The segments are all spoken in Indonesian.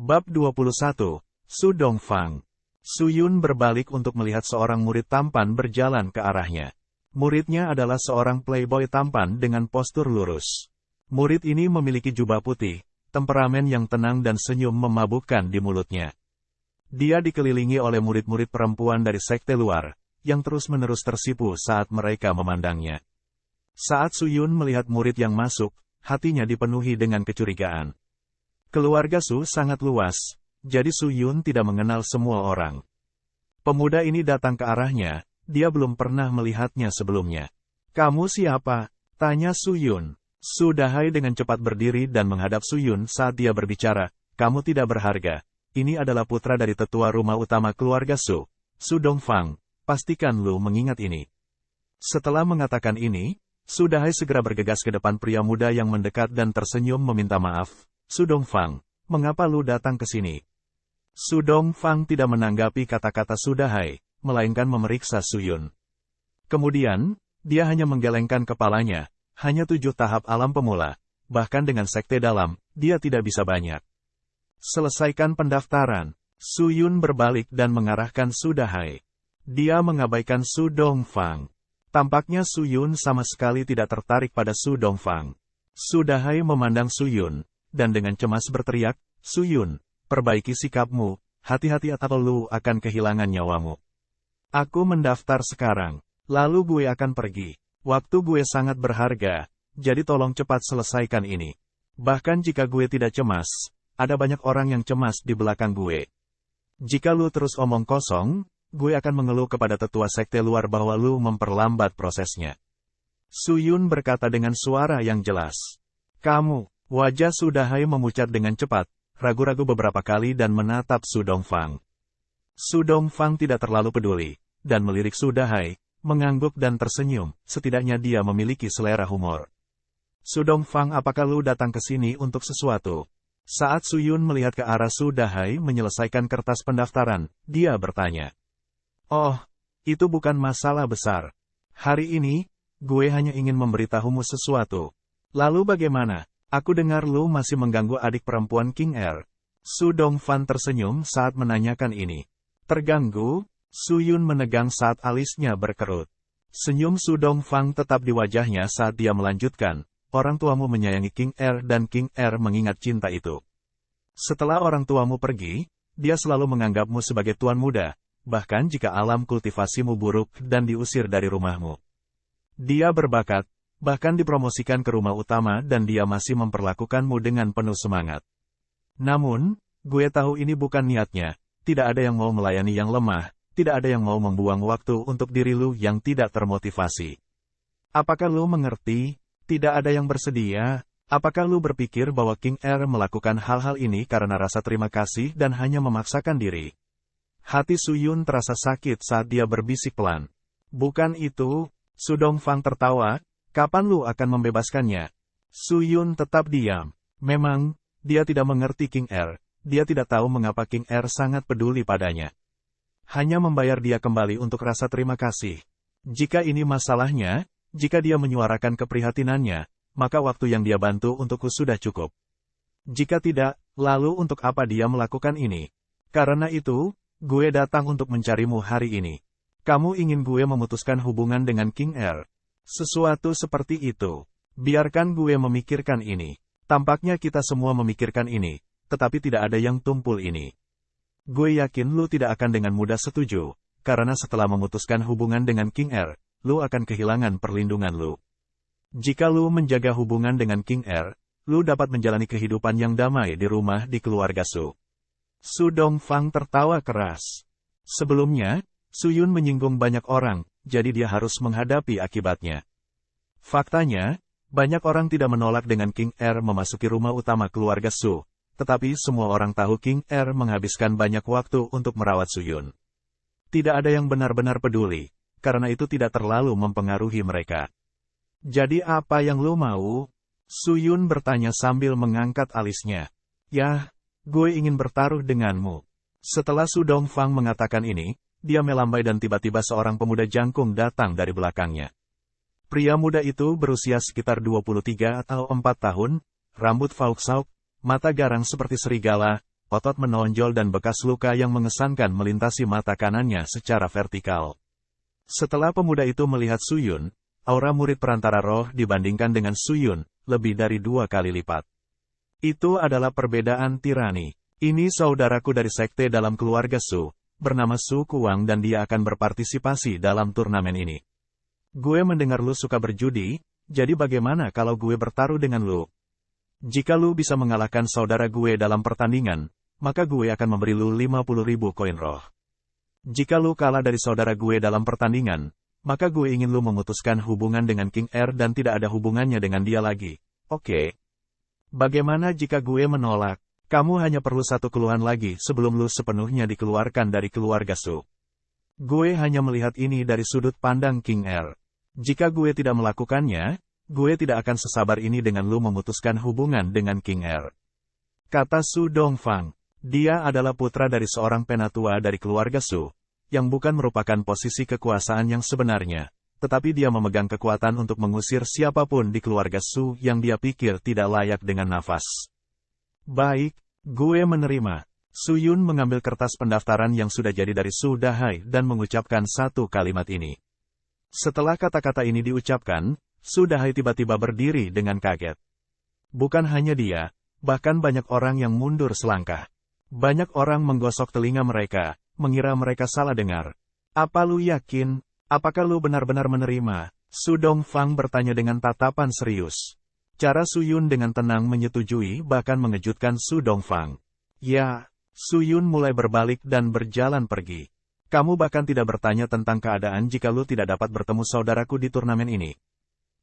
Bab 21, Su Dongfang. Su Yun berbalik untuk melihat seorang murid tampan berjalan ke arahnya. Muridnya adalah seorang playboy tampan dengan postur lurus. Murid ini memiliki jubah putih, temperamen yang tenang dan senyum memabukkan di mulutnya. Dia dikelilingi oleh murid-murid perempuan dari sekte luar, yang terus-menerus tersipu saat mereka memandangnya. Saat Su Yun melihat murid yang masuk, hatinya dipenuhi dengan kecurigaan. Keluarga Su sangat luas, jadi Su Yun tidak mengenal semua orang. Pemuda ini datang ke arahnya, dia belum pernah melihatnya sebelumnya. "Kamu siapa?" tanya Su Yun. Su Dahai dengan cepat berdiri dan menghadap Su Yun saat dia berbicara, "Kamu tidak berharga. Ini adalah putra dari tetua rumah utama keluarga Su, Su Dongfang. Pastikan lu mengingat ini." Setelah mengatakan ini, Su Dahai segera bergegas ke depan pria muda yang mendekat dan tersenyum meminta maaf. "Su Dongfang, mengapa lu datang ke sini?" Su Dongfang tidak menanggapi kata-kata Su Dahai, melainkan memeriksa Su Yun. Kemudian, dia hanya menggelengkan kepalanya, hanya 7 tahap alam pemula, bahkan dengan sekte dalam, dia tidak bisa banyak. Selesaikan pendaftaran. Su Yun berbalik dan mengarahkan Su Dahai. Dia mengabaikan Su Dongfang. Tampaknya Su Yun sama sekali tidak tertarik pada Su Dongfang. Su Dahai memandang Su Yun, dan dengan cemas berteriak, "Su Yun, perbaiki sikapmu, hati-hati atau lu akan kehilangan nyawamu. Aku mendaftar sekarang, lalu gue akan pergi. Waktu gue sangat berharga, jadi tolong cepat selesaikan ini. Bahkan jika gue tidak cemas, ada banyak orang yang cemas di belakang gue. Jika lu terus omong kosong, gue akan mengeluh kepada tetua sekte luar bahwa lu memperlambat prosesnya." Su Yun berkata dengan suara yang jelas. "Kamu." Wajah Su Dahai memucat dengan cepat, ragu-ragu beberapa kali dan menatap Su Dongfang. Su Dongfang tidak terlalu peduli, dan melirik Su Dahai, mengangguk dan tersenyum, setidaknya dia memiliki selera humor. "Su Dongfang, apakah lu datang ke sini untuk sesuatu?" Saat Su Yun melihat ke arah Su Dahai menyelesaikan kertas pendaftaran, dia bertanya. "Oh, itu bukan masalah besar. Hari ini, gue hanya ingin memberitahumu sesuatu." "Lalu bagaimana? Aku dengar lu masih mengganggu adik perempuan King Er." Su Dongfang tersenyum saat menanyakan ini. "Terganggu?" Su Yun menegang saat alisnya berkerut. Senyum Su Dongfang tetap di wajahnya saat dia melanjutkan, "Orang tuamu menyayangi King Er dan King Er mengingat cinta itu. Setelah orang tuamu pergi, dia selalu menganggapmu sebagai tuan muda, bahkan jika alam kultivasimu buruk dan diusir dari rumahmu. Dia berbakat, bahkan dipromosikan ke rumah utama dan dia masih memperlakukanmu dengan penuh semangat. Namun, gue tahu ini bukan niatnya, tidak ada yang mau melayani yang lemah, tidak ada yang mau membuang waktu untuk diri lu yang tidak termotivasi. Apakah lu mengerti? Tidak ada yang bersedia. Apakah lu berpikir bahwa King Er melakukan hal-hal ini karena rasa terima kasih dan hanya memaksakan diri?" Hati Su Yun terasa sakit saat dia berbisik pelan. "Bukan itu." Su Dongfang tertawa. "Kapan lu akan membebaskannya?" Su Yun tetap diam. Memang, dia tidak mengerti King Er. Dia tidak tahu mengapa King Er sangat peduli padanya. Hanya membayar dia kembali untuk rasa terima kasih. Jika ini masalahnya, jika dia menyuarakan keprihatinannya, maka waktu yang dia bantu untukku sudah cukup. Jika tidak, lalu untuk apa dia melakukan ini? Karena itu, gue datang untuk mencarimu hari ini. Kamu ingin gue memutuskan hubungan dengan King Er? Sesuatu seperti itu. Biarkan gue memikirkan ini. Tampaknya kita semua memikirkan ini, tetapi tidak ada yang tumpul ini. Gue yakin lu tidak akan dengan mudah setuju, karena setelah memutuskan hubungan dengan King Er, lu akan kehilangan perlindungan lu. Jika lu menjaga hubungan dengan King Er, lu dapat menjalani kehidupan yang damai di rumah di keluarga Su. Su Dongfang tertawa keras. Sebelumnya, Su Yun menyinggung banyak orang, jadi dia harus menghadapi akibatnya. Faktanya, banyak orang tidak menolak dengan King Er memasuki rumah utama keluarga Su, tetapi semua orang tahu King Er menghabiskan banyak waktu untuk merawat Su Yun. Tidak ada yang benar-benar peduli, karena itu tidak terlalu mempengaruhi mereka. "Jadi apa yang lu mau?" Su Yun bertanya sambil mengangkat alisnya. "Yah, gue ingin bertaruh denganmu." Setelah Su Dongfang mengatakan ini, dia melambai dan tiba-tiba seorang pemuda jangkung datang dari belakangnya. Pria muda itu berusia sekitar 23 atau 4 tahun, rambut fauk-sauk, mata garang seperti serigala, otot menonjol dan bekas luka yang mengesankan melintasi mata kanannya secara vertikal. Setelah pemuda itu melihat Suyun, aura murid perantara roh dibandingkan dengan Suyun, lebih dari 2 kali lipat. Itu adalah perbedaan tirani. Ini saudaraku dari sekte dalam keluarga Su, bernama Su Kuang dan dia akan berpartisipasi dalam turnamen ini. Gue mendengar lu suka berjudi, jadi bagaimana kalau gue bertaruh dengan lu? Jika lu bisa mengalahkan saudara gue dalam pertandingan, maka gue akan memberi lu 50.000 koin roh. Jika lu kalah dari saudara gue dalam pertandingan, maka gue ingin lu memutuskan hubungan dengan King Er dan tidak ada hubungannya dengan dia lagi. Oke. Bagaimana jika gue menolak? Kamu hanya perlu 1 keluhan lagi sebelum lu sepenuhnya dikeluarkan dari keluarga Su. Gue hanya melihat ini dari sudut pandang King Er. Jika gue tidak melakukannya, gue tidak akan sesabar ini dengan lu memutuskan hubungan dengan King Er. Kata Su Dongfang. Dia adalah putra dari seorang penatua dari keluarga Su, yang bukan merupakan posisi kekuasaan yang sebenarnya, tetapi dia memegang kekuatan untuk mengusir siapapun di keluarga Su yang dia pikir tidak layak dengan nafas. Baik, gue menerima. Suyun mengambil kertas pendaftaran yang sudah jadi dari Su Dahai dan mengucapkan 1 kalimat ini. Setelah kata-kata ini diucapkan, Su Dahai tiba-tiba berdiri dengan kaget. Bukan hanya dia, bahkan banyak orang yang mundur selangkah. Banyak orang menggosok telinga mereka, mengira mereka salah dengar. Apa lu yakin? Apakah lu benar-benar menerima? Su Dongfang bertanya dengan tatapan serius. Cara Suyun dengan tenang menyetujui bahkan mengejutkan Su Dongfang. Ya, Suyun mulai berbalik dan berjalan pergi. Kamu bahkan tidak bertanya tentang keadaan jika lu tidak dapat bertemu saudaraku di turnamen ini.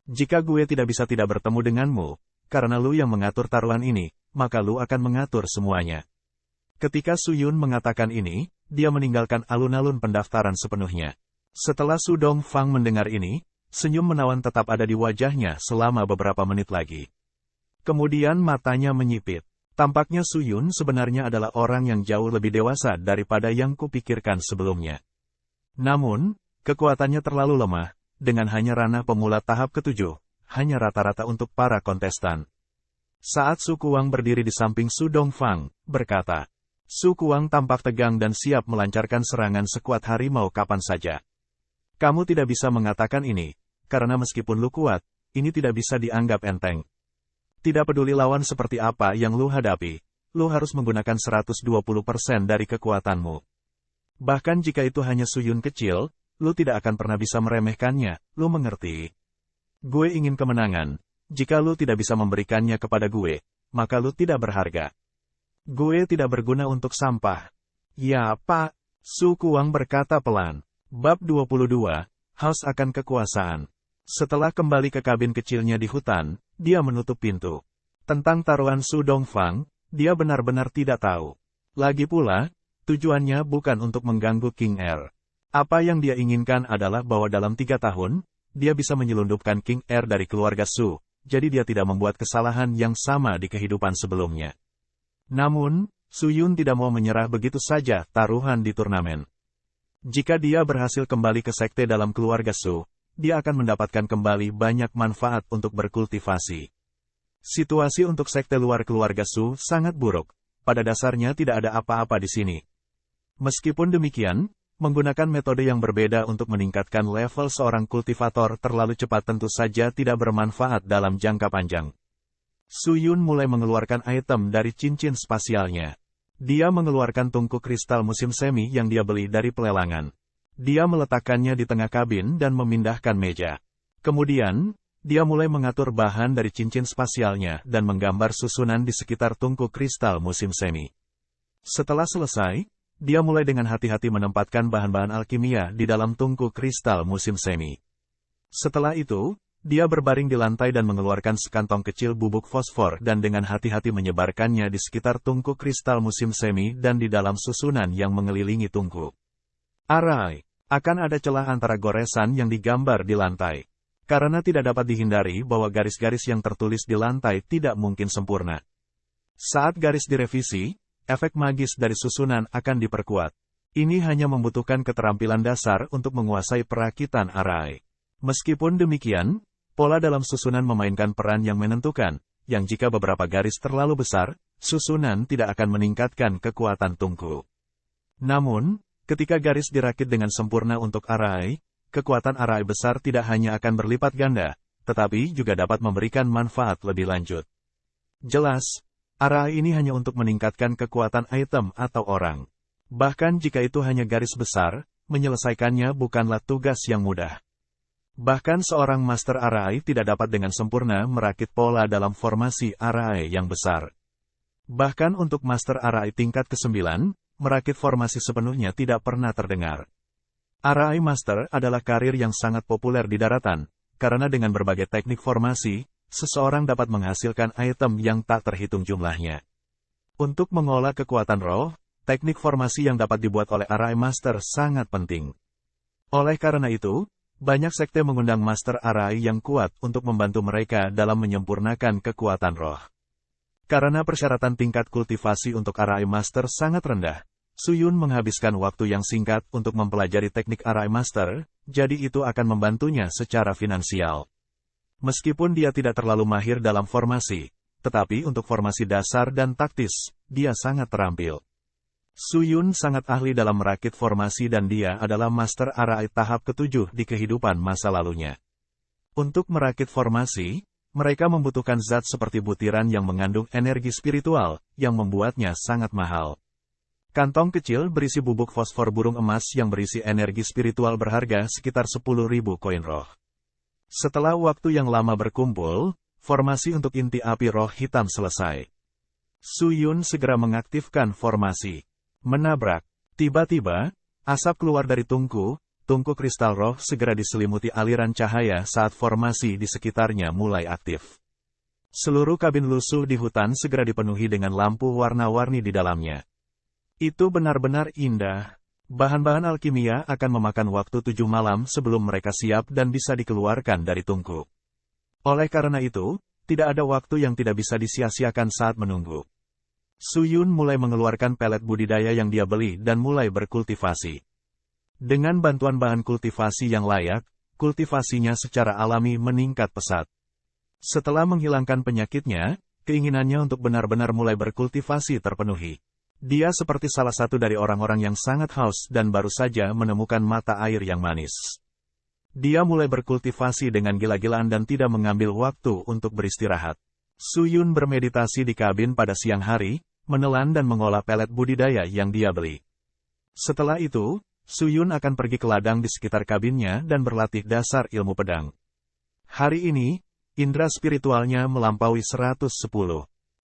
Jika gue tidak bisa tidak bertemu denganmu, karena lu yang mengatur taruhan ini, maka lu akan mengatur semuanya. Ketika Suyun mengatakan ini, dia meninggalkan alun-alun pendaftaran sepenuhnya. Setelah Su Dongfang mendengar ini, senyum menawan tetap ada di wajahnya selama beberapa menit lagi. Kemudian matanya menyipit. Tampaknya Suyun sebenarnya adalah orang yang jauh lebih dewasa daripada yang kupikirkan sebelumnya. Namun, kekuatannya terlalu lemah, dengan hanya ranah pemula tahap ke-7, hanya rata-rata untuk para kontestan. Saat Su Kuang berdiri di samping Su Dongfang, berkata, Su Kuang tampak tegang dan siap melancarkan serangan sekuat harimau kapan saja. Kamu tidak bisa mengatakan ini, karena meskipun lu kuat, ini tidak bisa dianggap enteng. Tidak peduli lawan seperti apa yang lu hadapi, lu harus menggunakan 120% dari kekuatanmu. Bahkan jika itu hanya Suyun kecil, lu tidak akan pernah bisa meremehkannya, lu mengerti? Gue ingin kemenangan, jika lu tidak bisa memberikannya kepada gue, maka lu tidak berharga. Gue tidak berguna untuk sampah. Ya, Pak. Su Kuang berkata pelan. Bab 22, Haus akan kekuasaan. Setelah kembali ke kabin kecilnya di hutan, dia menutup pintu. Tentang taruhan Su Dongfang, dia benar-benar tidak tahu. Lagi pula, tujuannya bukan untuk mengganggu King Er. Apa yang dia inginkan adalah bahwa dalam 3 tahun, dia bisa menyelundupkan King Er dari keluarga Su, jadi dia tidak membuat kesalahan yang sama di kehidupan sebelumnya. Namun, Suyun tidak mau menyerah begitu saja taruhan di turnamen. Jika dia berhasil kembali ke sekte dalam keluarga Su, dia akan mendapatkan kembali banyak manfaat untuk berkultivasi. Situasi untuk sekte luar keluarga Su sangat buruk. Pada dasarnya tidak ada apa-apa di sini. Meskipun demikian, menggunakan metode yang berbeda untuk meningkatkan level seorang kultivator terlalu cepat tentu saja tidak bermanfaat dalam jangka panjang. Suyun mulai mengeluarkan item dari cincin spasialnya. Dia mengeluarkan tungku kristal musim semi yang dia beli dari pelelangan. Dia meletakkannya di tengah kabin dan memindahkan meja. Kemudian, dia mulai mengatur bahan dari cincin spasialnya dan menggambar susunan di sekitar tungku kristal musim semi. Setelah selesai, dia mulai dengan hati-hati menempatkan bahan-bahan alkimia di dalam tungku kristal musim semi. Setelah itu, dia berbaring di lantai dan mengeluarkan sekantong kecil bubuk fosfor dan dengan hati-hati menyebarkannya di sekitar tungku kristal musim semi dan di dalam susunan yang mengelilingi tungku. Arai, akan ada celah antara goresan yang digambar di lantai. Karena tidak dapat dihindari bahwa garis-garis yang tertulis di lantai tidak mungkin sempurna. Saat garis direvisi, efek magis dari susunan akan diperkuat. Ini hanya membutuhkan keterampilan dasar untuk menguasai perakitan arai. Meskipun demikian, pola dalam susunan memainkan peran yang menentukan, yang jika beberapa garis terlalu besar, susunan tidak akan meningkatkan kekuatan tungku. Namun, ketika garis dirakit dengan sempurna untuk arai, kekuatan arai besar tidak hanya akan berlipat ganda, tetapi juga dapat memberikan manfaat lebih lanjut. Jelas, arai ini hanya untuk meningkatkan kekuatan item atau orang. Bahkan jika itu hanya garis besar, menyelesaikannya bukanlah tugas yang mudah. Bahkan seorang master arai tidak dapat dengan sempurna merakit pola dalam formasi arai yang besar. Bahkan untuk master arai tingkat ke-9, merakit formasi sepenuhnya tidak pernah terdengar. Arai Master adalah karir yang sangat populer di daratan, karena dengan berbagai teknik formasi, seseorang dapat menghasilkan item yang tak terhitung jumlahnya. Untuk mengolah kekuatan roh, teknik formasi yang dapat dibuat oleh Arai Master sangat penting. Oleh karena itu, banyak sekte mengundang Master Arai yang kuat untuk membantu mereka dalam menyempurnakan kekuatan roh. Karena persyaratan tingkat kultivasi untuk Arai Master sangat rendah, Suyun menghabiskan waktu yang singkat untuk mempelajari teknik Arai Master, jadi itu akan membantunya secara finansial. Meskipun dia tidak terlalu mahir dalam formasi, tetapi untuk formasi dasar dan taktis, dia sangat terampil. Suyun sangat ahli dalam merakit formasi dan dia adalah Master Arai tahap ke-7 di kehidupan masa lalunya. Untuk merakit formasi, mereka membutuhkan zat seperti butiran yang mengandung energi spiritual, yang membuatnya sangat mahal. Kantong kecil berisi bubuk fosfor burung emas yang berisi energi spiritual berharga sekitar 10.000 koin roh. Setelah waktu yang lama berkumpul, formasi untuk inti api roh hitam selesai. Suyun segera mengaktifkan formasi. Menabrak. Tiba-tiba, asap keluar dari tungku kristal roh segera diselimuti aliran cahaya saat formasi di sekitarnya mulai aktif. Seluruh kabin lusuh di hutan segera dipenuhi dengan lampu warna-warni di dalamnya. Itu benar-benar indah. Bahan-bahan alkimia akan memakan waktu 7 malam sebelum mereka siap dan bisa dikeluarkan dari tungku. Oleh karena itu, tidak ada waktu yang tidak bisa disia-siakan saat menunggu. Suyun mulai mengeluarkan pelet budidaya yang dia beli dan mulai berkultivasi. Dengan bantuan bahan kultivasi yang layak, kultivasinya secara alami meningkat pesat. Setelah menghilangkan penyakitnya, keinginannya untuk benar-benar mulai berkultivasi terpenuhi. Dia seperti salah satu dari orang-orang yang sangat haus dan baru saja menemukan mata air yang manis. Dia mulai berkultivasi dengan gila-gilaan dan tidak mengambil waktu untuk beristirahat. Suyun bermeditasi di kabin pada siang hari, menelan dan mengolah pelet budidaya yang dia beli. Setelah itu, Suyun akan pergi ke ladang di sekitar kabinnya dan berlatih dasar ilmu pedang. Hari ini, indera spiritualnya melampaui 110.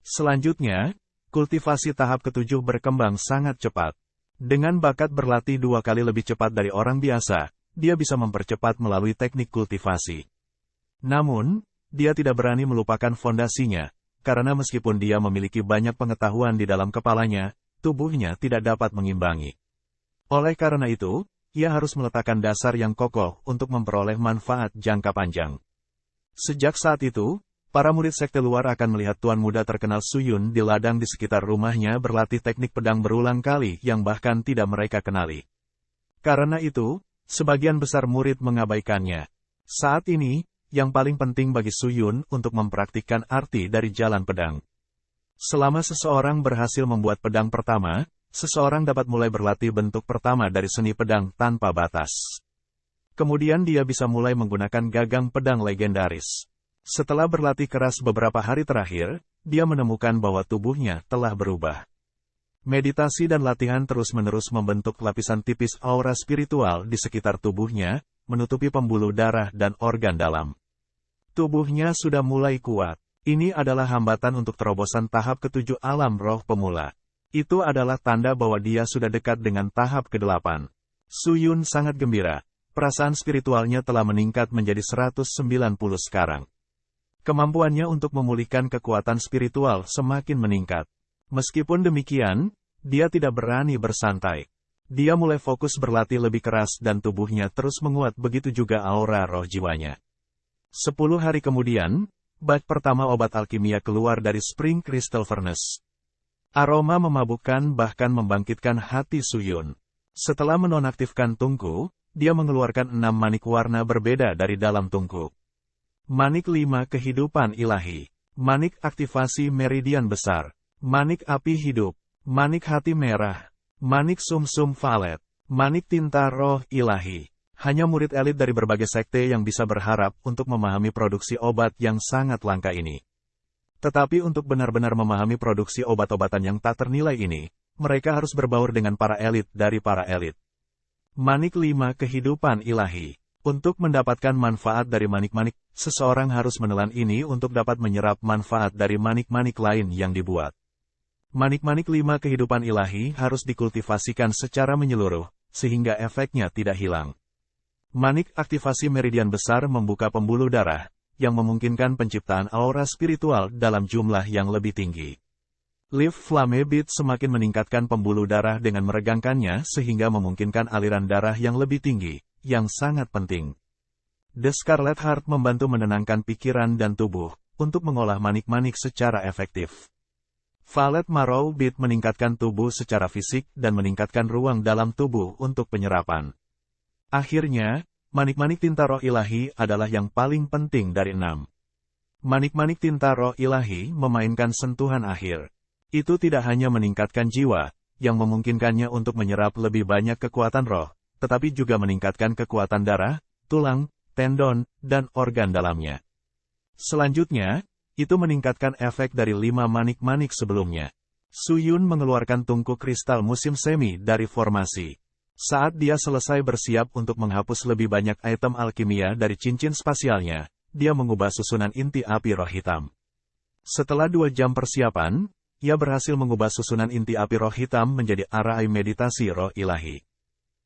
Selanjutnya, kultivasi tahap ke-7 berkembang sangat cepat. Dengan bakat berlatih 2 kali lebih cepat dari orang biasa, dia bisa mempercepat melalui teknik kultivasi. Namun, dia tidak berani melupakan fondasinya, karena meskipun dia memiliki banyak pengetahuan di dalam kepalanya, tubuhnya tidak dapat mengimbangi. Oleh karena itu, ia harus meletakkan dasar yang kokoh untuk memperoleh manfaat jangka panjang. Sejak saat itu, para murid sekte luar akan melihat tuan muda terkenal Suyun di ladang di sekitar rumahnya berlatih teknik pedang berulang kali yang bahkan tidak mereka kenali. Karena itu, sebagian besar murid mengabaikannya. Saat ini, yang paling penting bagi Suyun untuk mempraktikkan arti dari jalan pedang. Selama seseorang berhasil membuat pedang pertama, seseorang dapat mulai berlatih bentuk pertama dari seni pedang tanpa batas. Kemudian dia bisa mulai menggunakan gagang pedang legendaris. Setelah berlatih keras beberapa hari terakhir, dia menemukan bahwa tubuhnya telah berubah. Meditasi dan latihan terus-menerus membentuk lapisan tipis aura spiritual di sekitar tubuhnya, menutupi pembuluh darah dan organ dalam. Tubuhnya sudah mulai kuat. Ini adalah hambatan untuk terobosan tahap ke-7 alam roh pemula. Itu adalah tanda bahwa dia sudah dekat dengan tahap ke-8. Suyun sangat gembira. Perasaan spiritualnya telah meningkat menjadi 190 sekarang. Kemampuannya untuk memulihkan kekuatan spiritual semakin meningkat. Meskipun demikian, dia tidak berani bersantai. Dia mulai fokus berlatih lebih keras dan tubuhnya terus menguat, begitu juga aura roh jiwanya. 10 hari kemudian, batch pertama obat alkimia keluar dari Spring Crystal Furnace. Aroma memabukkan bahkan membangkitkan hati Suyun. Setelah menonaktifkan tungku, dia mengeluarkan 6 manik warna berbeda dari dalam tungku. Manik 5 kehidupan ilahi. Manik aktivasi meridian besar. Manik api hidup. Manik hati merah. Manik sumsum valet. Manik tinta roh ilahi. Hanya murid elit dari berbagai sekte yang bisa berharap untuk memahami produksi obat yang sangat langka ini. Tetapi untuk benar-benar memahami produksi obat-obatan yang tak ternilai ini, mereka harus berbaur dengan para elit dari para elit. Manik 5 kehidupan ilahi. Untuk mendapatkan manfaat dari manik-manik, seseorang harus menelan ini untuk dapat menyerap manfaat dari manik-manik lain yang dibuat. Manik-manik 5 kehidupan ilahi harus dikultivasikan secara menyeluruh, sehingga efeknya tidak hilang. Manik aktivasi meridian besar membuka pembuluh darah, yang memungkinkan penciptaan aura spiritual dalam jumlah yang lebih tinggi. Live Flame Beat semakin meningkatkan pembuluh darah dengan meregangkannya sehingga memungkinkan aliran darah yang lebih tinggi, yang sangat penting. The Scarlet Heart membantu menenangkan pikiran dan tubuh, untuk mengolah manik-manik secara efektif. Violet Marrow Beat meningkatkan tubuh secara fisik dan meningkatkan ruang dalam tubuh untuk penyerapan. Akhirnya, manik-manik tinta roh ilahi adalah yang paling penting dari 6. Manik-manik tinta roh ilahi memainkan sentuhan akhir. Itu tidak hanya meningkatkan jiwa, yang memungkinkannya untuk menyerap lebih banyak kekuatan roh, tetapi juga meningkatkan kekuatan darah, tulang, tendon, dan organ dalamnya. Selanjutnya, itu meningkatkan efek dari 5 manik-manik sebelumnya. Suyun mengeluarkan tungku kristal musim semi dari formasi. Saat dia selesai bersiap untuk menghapus lebih banyak item alkimia dari cincin spasialnya, dia mengubah susunan inti api roh hitam. Setelah 2 jam persiapan, ia berhasil mengubah susunan inti api roh hitam menjadi arai meditasi roh ilahi.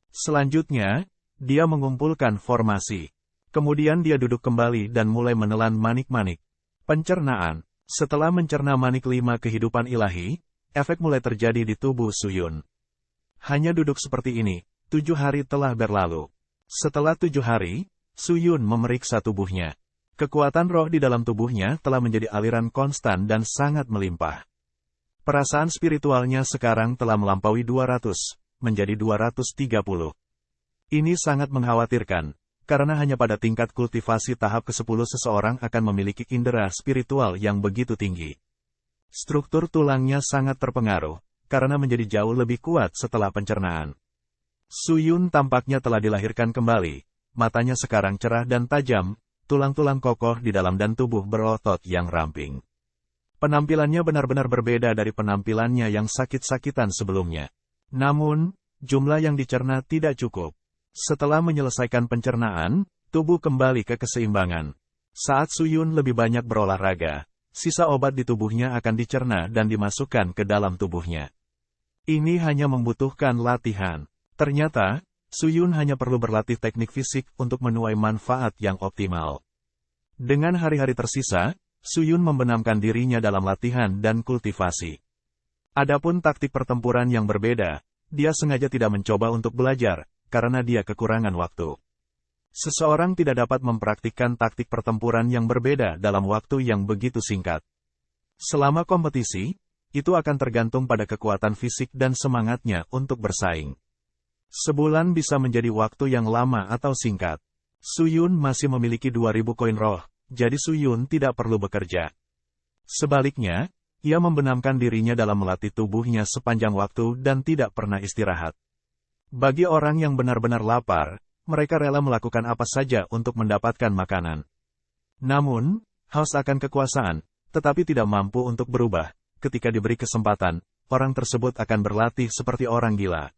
Selanjutnya, dia mengumpulkan formasi. Kemudian dia duduk kembali dan mulai menelan manik-manik. Pencernaan. Setelah mencerna manik 5 kehidupan ilahi, efek mulai terjadi di tubuh Suyun. Hanya duduk seperti ini, 7 hari telah berlalu. Setelah 7 hari, Suyun memeriksa tubuhnya. Kekuatan roh di dalam tubuhnya telah menjadi aliran konstan dan sangat melimpah. Perasaan spiritualnya sekarang telah melampaui 200, menjadi 230. Ini sangat mengkhawatirkan, karena hanya pada tingkat kultivasi tahap ke-10 seseorang akan memiliki indera spiritual yang begitu tinggi. Struktur tulangnya sangat terpengaruh, karena menjadi jauh lebih kuat setelah pencernaan. Suyun tampaknya telah dilahirkan kembali, matanya sekarang cerah dan tajam, tulang-tulang kokoh di dalam dan tubuh berotot yang ramping. Penampilannya benar-benar berbeda dari penampilannya yang sakit-sakitan sebelumnya. Namun, jumlah yang dicerna tidak cukup. Setelah menyelesaikan pencernaan, tubuh kembali ke keseimbangan. Saat Suyun lebih banyak berolahraga, sisa obat di tubuhnya akan dicerna dan dimasukkan ke dalam tubuhnya. Ini hanya membutuhkan latihan. Ternyata, Suyun hanya perlu berlatih teknik fisik untuk menuai manfaat yang optimal. Dengan hari-hari tersisa, Suyun membenamkan dirinya dalam latihan dan kultivasi. Adapun taktik pertempuran yang berbeda, dia sengaja tidak mencoba untuk belajar, karena dia kekurangan waktu. Seseorang tidak dapat mempraktikkan taktik pertempuran yang berbeda dalam waktu yang begitu singkat. Selama kompetisi, itu akan tergantung pada kekuatan fisik dan semangatnya untuk bersaing. Sebulan bisa menjadi waktu yang lama atau singkat. Suyun masih memiliki 2000 koin roh, jadi Suyun tidak perlu bekerja. Sebaliknya, ia membenamkan dirinya dalam melatih tubuhnya sepanjang waktu dan tidak pernah istirahat. Bagi orang yang benar-benar lapar, mereka rela melakukan apa saja untuk mendapatkan makanan. Namun, haus akan kekuasaan, tetapi tidak mampu untuk berubah. Ketika diberi kesempatan, orang tersebut akan berlatih seperti orang gila.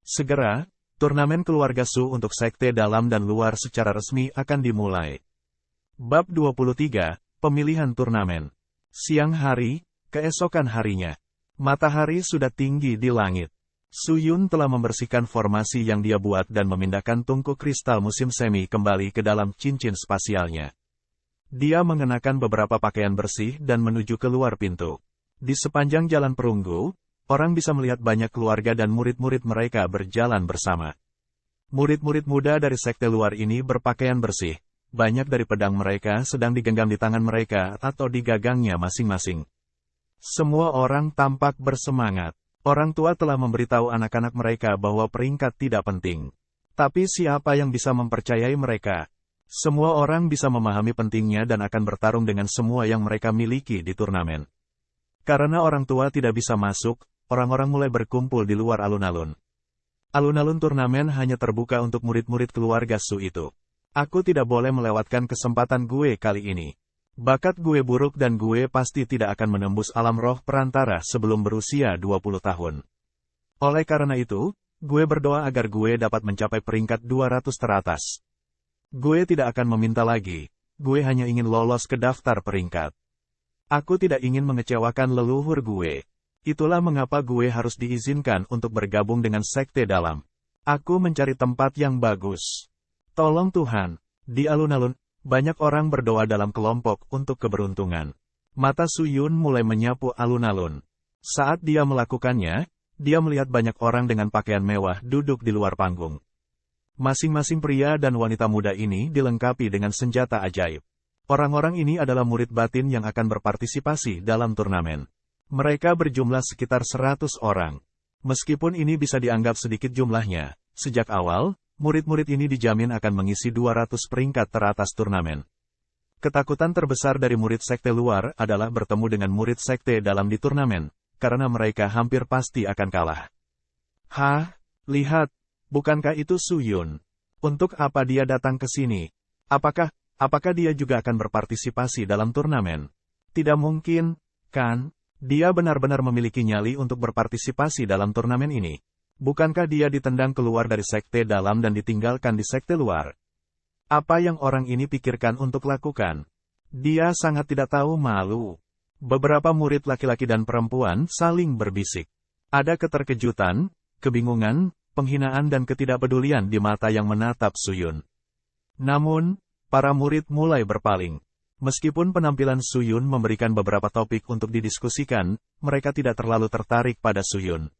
Segera, turnamen keluarga Su untuk sekte dalam dan luar secara resmi akan dimulai. Bab 23, Pemilihan Turnamen. Siang hari, keesokan harinya. Matahari sudah tinggi di langit. Suyun telah membersihkan formasi yang dia buat dan memindahkan tungku kristal musim semi kembali ke dalam cincin spasialnya. Dia mengenakan beberapa pakaian bersih dan menuju keluar pintu. Di sepanjang jalan perunggu, orang bisa melihat banyak keluarga dan murid-murid mereka berjalan bersama. Murid-murid muda dari sekte luar ini berpakaian bersih. Banyak dari pedang mereka sedang digenggam di tangan mereka atau di gagangnya masing-masing. Semua orang tampak bersemangat. Orang tua telah memberitahu anak-anak mereka bahwa peringkat tidak penting. Tapi siapa yang bisa mempercayai mereka? Semua orang bisa memahami pentingnya dan akan bertarung dengan semua yang mereka miliki di turnamen. Karena orang tua tidak bisa masuk, orang-orang mulai berkumpul di luar alun-alun. Alun-alun turnamen hanya terbuka untuk murid-murid keluarga Su itu. Aku tidak boleh melewatkan kesempatan gue kali ini. Bakat gue buruk dan gue pasti tidak akan menembus alam roh perantara sebelum berusia 20 tahun. Oleh karena itu, gue berdoa agar gue dapat mencapai peringkat 200 teratas. Gue tidak akan meminta lagi, gue hanya ingin lolos ke daftar peringkat. Aku tidak ingin mengecewakan leluhur gue. Itulah mengapa gue harus diizinkan untuk bergabung dengan sekte dalam. Aku mencari tempat yang bagus. Tolong Tuhan, di alun-alun, banyak orang berdoa dalam kelompok untuk keberuntungan. Mata Su Yun mulai menyapu alun-alun. Saat dia melakukannya, dia melihat banyak orang dengan pakaian mewah duduk di luar panggung. Masing-masing pria dan wanita muda ini dilengkapi dengan senjata ajaib. Orang-orang ini adalah murid batin yang akan berpartisipasi dalam turnamen. Mereka berjumlah sekitar 100 orang. Meskipun ini bisa dianggap sedikit jumlahnya, sejak awal, murid-murid ini dijamin akan mengisi 200 peringkat teratas turnamen. Ketakutan terbesar dari murid sekte luar adalah bertemu dengan murid sekte dalam di turnamen, karena mereka hampir pasti akan kalah. Hah? Lihat, bukankah itu Su Yun? Untuk apa dia datang ke sini? Apakah dia juga akan berpartisipasi dalam turnamen? Tidak mungkin, kan? Dia benar-benar memiliki nyali untuk berpartisipasi dalam turnamen ini. Bukankah dia ditendang keluar dari sekte dalam dan ditinggalkan di sekte luar? Apa yang orang ini pikirkan untuk lakukan? Dia sangat tidak tahu malu. Beberapa murid laki-laki dan perempuan saling berbisik. Ada keterkejutan, kebingungan, penghinaan dan ketidakpedulian di mata yang menatap Su Yun. Namun, para murid mulai berpaling. Meskipun penampilan Su Yun memberikan beberapa topik untuk didiskusikan, mereka tidak terlalu tertarik pada Su Yun.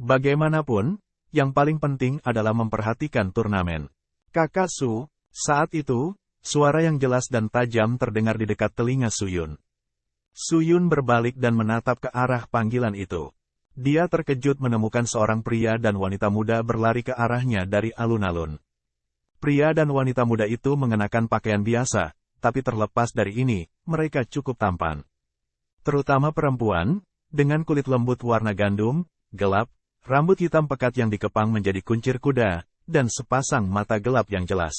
Bagaimanapun, yang paling penting adalah memperhatikan turnamen. Kakak Su, saat itu, suara yang jelas dan tajam terdengar di dekat telinga Su Yun. Su Yun berbalik dan menatap ke arah panggilan itu. Dia terkejut menemukan seorang pria dan wanita muda berlari ke arahnya dari alun-alun. Pria dan wanita muda itu mengenakan pakaian biasa, tapi terlepas dari ini, mereka cukup tampan. Terutama perempuan, dengan kulit lembut warna gandum, gelap, rambut hitam pekat yang dikepang menjadi kuncir kuda, dan sepasang mata gelap yang jelas.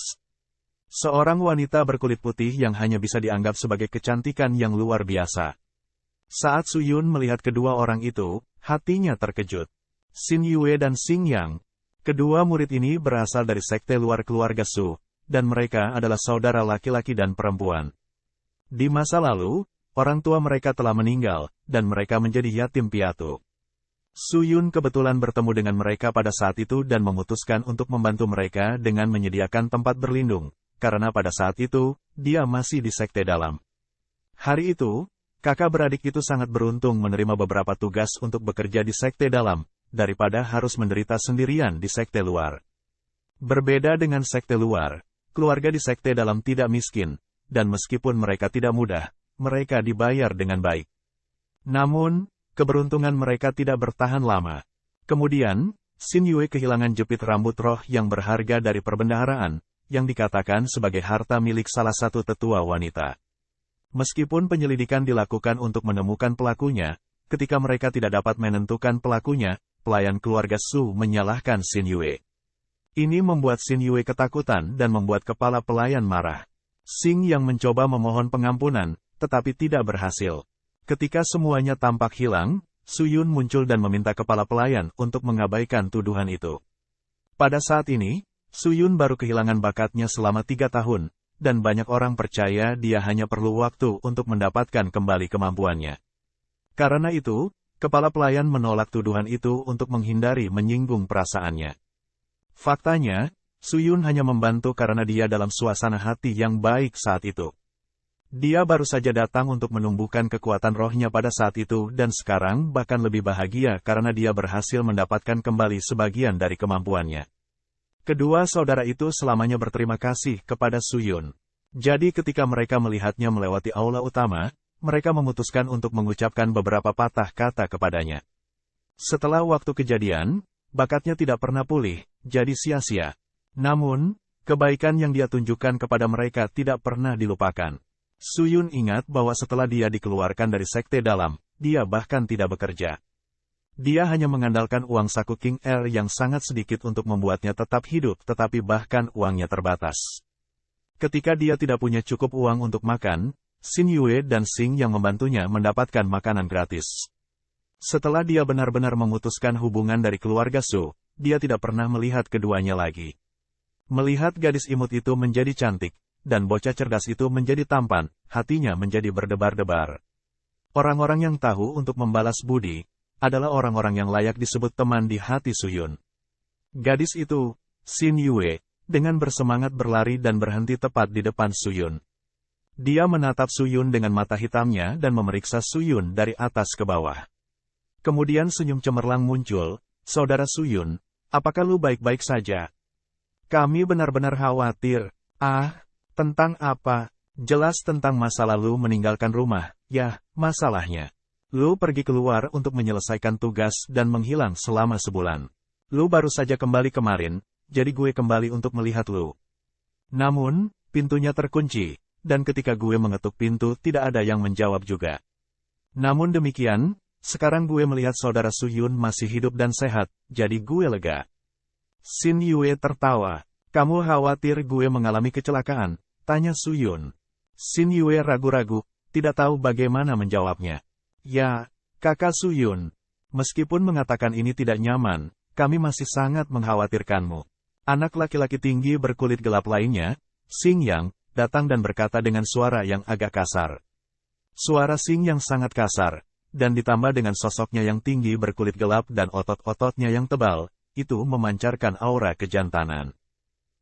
Seorang wanita berkulit putih yang hanya bisa dianggap sebagai kecantikan yang luar biasa. Saat Su Yun melihat kedua orang itu, hatinya terkejut. Xin Yue dan Xing Yang. Kedua murid ini berasal dari sekte luar keluarga Su, dan mereka adalah saudara laki-laki dan perempuan. Di masa lalu, orang tua mereka telah meninggal, dan mereka menjadi yatim piatu. Su Yun kebetulan bertemu dengan mereka pada saat itu dan memutuskan untuk membantu mereka dengan menyediakan tempat berlindung, karena pada saat itu, dia masih di sekte dalam. Hari itu, kakak beradik itu sangat beruntung menerima beberapa tugas untuk bekerja di sekte dalam, daripada harus menderita sendirian di sekte luar. Berbeda dengan sekte luar, keluarga di sekte dalam tidak miskin, dan meskipun mereka tidak mudah, mereka dibayar dengan baik. Namun, keberuntungan mereka tidak bertahan lama. Kemudian, Xin Yue kehilangan jepit rambut roh yang berharga dari perbendaharaan, yang dikatakan sebagai harta milik salah satu tetua wanita. Meskipun penyelidikan dilakukan untuk menemukan pelakunya, ketika mereka tidak dapat menentukan pelakunya, pelayan keluarga Su menyalahkan Xin Yue. Ini membuat Xin Yue ketakutan dan membuat kepala pelayan marah. Xing yang mencoba memohon pengampunan, tetapi tidak berhasil. Ketika semuanya tampak hilang, Su Yun muncul dan meminta kepala pelayan untuk mengabaikan tuduhan itu. Pada saat ini, Su Yun baru kehilangan bakatnya selama 3 tahun, dan banyak orang percaya dia hanya perlu waktu untuk mendapatkan kembali kemampuannya. Karena itu, kepala pelayan menolak tuduhan itu untuk menghindari menyinggung perasaannya. Faktanya, Su Yun hanya membantu karena dia dalam suasana hati yang baik saat itu. Dia baru saja datang untuk menumbuhkan kekuatan rohnya pada saat itu dan sekarang bahkan lebih bahagia karena dia berhasil mendapatkan kembali sebagian dari kemampuannya. Kedua saudara itu selamanya berterima kasih kepada Su Yun. Jadi ketika mereka melihatnya melewati aula utama, mereka memutuskan untuk mengucapkan beberapa patah kata kepadanya. Setelah waktu kejadian, bakatnya tidak pernah pulih, jadi sia-sia. Namun, Kebaikan yang dia tunjukkan kepada mereka tidak pernah dilupakan. Suyun ingat bahwa setelah dia dikeluarkan dari sekte dalam, dia bahkan tidak bekerja. Dia hanya mengandalkan uang saku King Er yang sangat sedikit untuk membuatnya tetap hidup, tetapi bahkan uangnya terbatas. Ketika dia tidak punya cukup uang untuk makan, Xin Yue dan Xing yang membantunya mendapatkan makanan gratis. Setelah dia benar-benar memutuskan hubungan dari keluarga Su, dia tidak pernah melihat keduanya lagi. Melihat gadis imut itu menjadi cantik, dan bocah cerdas itu menjadi tampan, hatinya menjadi berdebar-debar. Orang-orang yang tahu untuk membalas budi, adalah orang-orang yang layak disebut teman di hati Suyun. Gadis itu, Xin Yue, dengan bersemangat berlari dan berhenti tepat di depan Suyun. Dia menatap Suyun dengan mata hitamnya dan memeriksa Suyun dari atas ke bawah. Kemudian senyum cemerlang muncul, "Saudara Suyun, apakah lu baik-baik saja? Kami benar-benar khawatir." "Ah, tentang apa? Jelas tentang masa lalu meninggalkan rumah, ya, masalahnya. Lu pergi keluar untuk menyelesaikan tugas dan menghilang selama sebulan. Lu baru saja kembali kemarin, jadi gue kembali untuk melihat lu." Namun, pintunya terkunci, dan ketika gue mengetuk pintu tidak ada yang menjawab juga. Namun demikian, sekarang gue melihat saudara Suyun masih hidup dan sehat, jadi gue lega. Xin Yue tertawa. "Kamu khawatir gue mengalami kecelakaan?" tanya Suyun. Xin Yue ragu-ragu, tidak tahu bagaimana menjawabnya. "Ya, kakak Suyun. Meskipun mengatakan ini tidak nyaman, kami masih sangat mengkhawatirkanmu." Anak laki-laki tinggi berkulit gelap lainnya, Xing Yang, datang dan berkata dengan suara yang agak kasar. Suara Xing Yang sangat kasar, dan ditambah dengan sosoknya yang tinggi berkulit gelap dan otot-ototnya yang tebal, itu memancarkan aura kejantanan.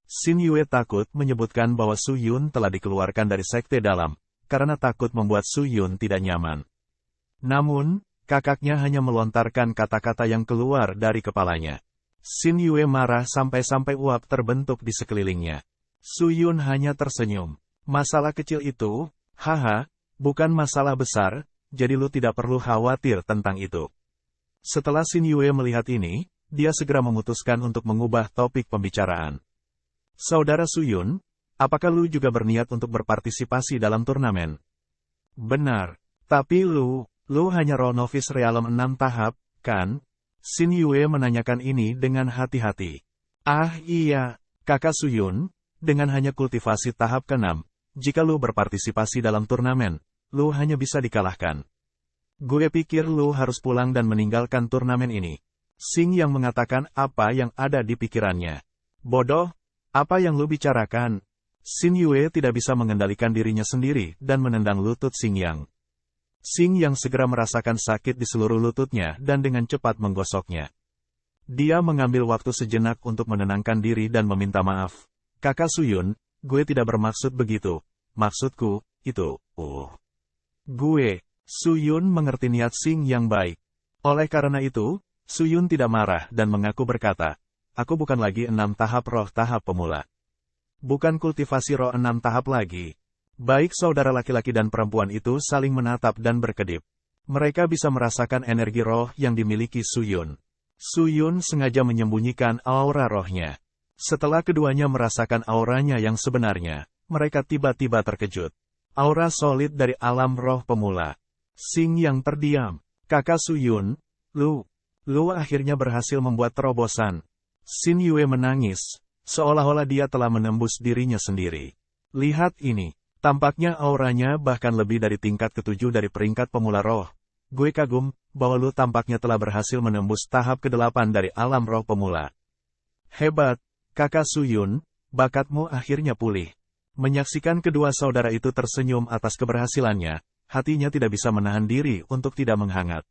Xin Yue takut menyebutkan bahwa Suyun telah dikeluarkan dari sekte dalam, karena takut membuat Suyun tidak nyaman. Namun, kakaknya hanya melontarkan kata-kata yang keluar dari kepalanya. Xin Yue marah sampai-sampai uap terbentuk di sekelilingnya. Suyun hanya tersenyum. "Masalah kecil itu, haha, bukan masalah besar, jadi lu tidak perlu khawatir tentang itu." Setelah Xin Yue melihat ini, dia segera memutuskan untuk mengubah topik pembicaraan. "Saudara Suyun, apakah lu juga berniat untuk berpartisipasi dalam turnamen?" "Benar. Tapi lu hanya roh novice realem 6 tahap, kan?" Xin Yue menanyakan ini dengan hati-hati. "Ah iya, kakak Suyun, dengan hanya kultivasi tahap ke-6, jika lu berpartisipasi dalam turnamen, lu hanya bisa dikalahkan. Gue pikir lu harus pulang dan meninggalkan turnamen ini." Xing yang mengatakan apa yang ada di pikirannya. "Bodoh, apa yang lu bicarakan?" Xin Yue tidak bisa mengendalikan dirinya sendiri dan menendang lutut Xing Yang. Xing Yang segera merasakan sakit di seluruh lututnya dan dengan cepat menggosoknya. Dia mengambil waktu sejenak untuk menenangkan diri dan meminta maaf. "Kakak Suyun, gue tidak bermaksud begitu. Maksudku, itu, gue." Suyun mengerti niat Xing Yang baik. Oleh karena itu, Suyun tidak marah dan mengaku berkata, "Aku bukan lagi 6 tahap roh tahap pemula. Bukan kultivasi roh 6 tahap lagi." Baik saudara laki-laki dan perempuan itu saling menatap dan berkedip. Mereka bisa merasakan energi roh yang dimiliki Suyun. Suyun sengaja menyembunyikan aura rohnya. Setelah keduanya merasakan auranya yang sebenarnya, mereka tiba-tiba terkejut. Aura solid dari alam roh pemula. Xing yang terdiam. "Kakak Suyun, lu akhirnya berhasil membuat terobosan." Xin Yue menangis, seolah-olah dia telah menembus dirinya sendiri. "Lihat ini, tampaknya auranya bahkan lebih dari tingkat ke-7 dari peringkat pemula roh. Gue kagum, bahwa lu tampaknya telah berhasil menembus tahap ke-8 dari alam roh pemula. Hebat, kakak Suyun, bakatmu akhirnya pulih." Menyaksikan kedua saudara itu tersenyum atas keberhasilannya, hatinya tidak bisa menahan diri untuk tidak menghangat.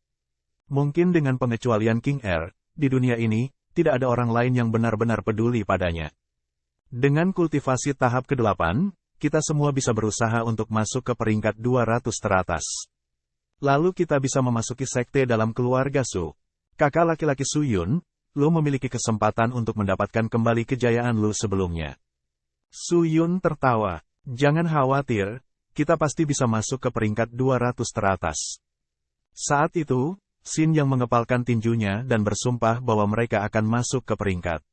Mungkin dengan pengecualian King Er, di dunia ini, tidak ada orang lain yang benar-benar peduli padanya. Dengan kultivasi tahap ke-8, kita semua bisa berusaha untuk masuk ke peringkat 200 teratas. Lalu kita bisa memasuki sekte dalam keluarga Su. Kakak laki-laki Suyun, lu memiliki kesempatan untuk mendapatkan kembali kejayaan lu sebelumnya. Suyun tertawa. "Jangan khawatir, kita pasti bisa masuk ke peringkat 200 teratas." Saat itu, Xin yang mengepalkan tinjunya dan bersumpah bahwa mereka akan masuk ke peringkat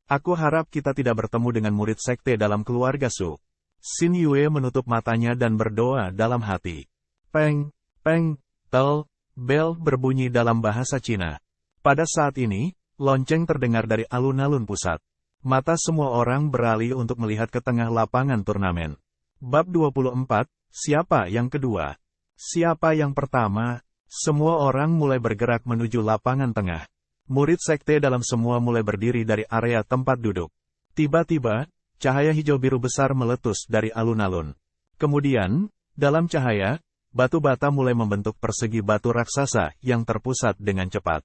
Aku harap kita tidak bertemu dengan murid sekte dalam keluarga Su. Xin Yue menutup matanya dan berdoa dalam hati. Peng, peng, tel, bel berbunyi dalam bahasa Cina. Pada saat ini, lonceng terdengar dari alun-alun pusat. Mata semua orang beralih untuk melihat ke tengah lapangan turnamen. Bab 24, siapa yang kedua? Siapa yang pertama? Semua orang mulai bergerak menuju lapangan tengah. Murid sekte dalam semua mulai berdiri dari area tempat duduk. Tiba-tiba, cahaya hijau biru besar meletus dari alun-alun. Kemudian, dalam cahaya, batu bata mulai membentuk persegi batu raksasa yang terpusat dengan cepat.